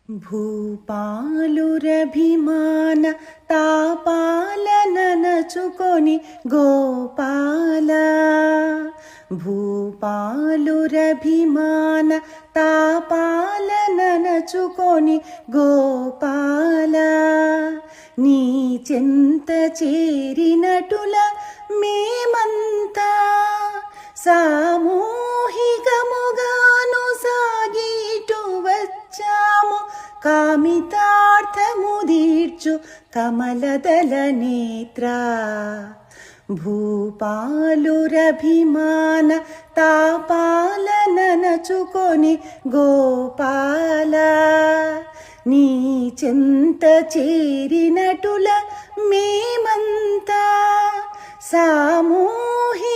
భూపాలురభిమాన తాపాలననచుకొని గోపాల భూపాలురభిమాన తాపాలననచుకొని గోపాల నీ చెంత చేరినటుల మేమంతా సామూహికముగాను సాగిటు వచ్చాము కామితార్థము దీర్చు కమలదల నేత్ర భూపాలురభిమాన తాపాలననచుకొని గోపాల నీ చెంత చేరినటుల మేమంతా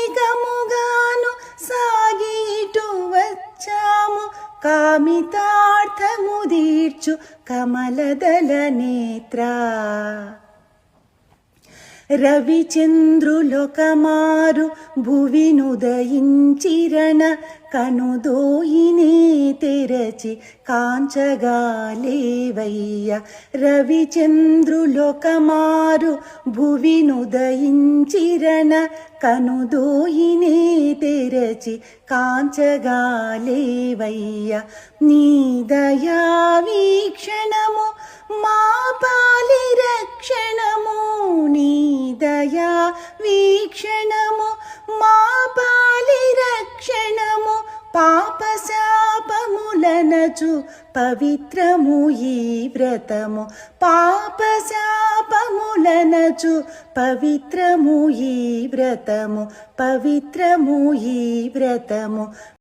సామూహికముగాను సాగిటు వచ్చాము కామితార్థము దీర్చు కమలదల నేత్ర రవిచంద్రులొకమారు భువినుదయించిరణ కనుదోయినే తెరచి కాంచగాలేవయ్య రవిచంద్రులొకమారు భువినుదయించిరణ కనుదోయినే తెరచి కాంచగాలేవయ్య నీ దయా వీక్షణము మా పాలి రక్షణము నీ దయా వీక్షణము మా పాలి రక్షణము పాపశాపములనచు పవిత్రము ఈ వ్రతము పాపశాపములనచు పవిత్రము ఈ వ్రతము పవిత్రము ఈ వ్రతము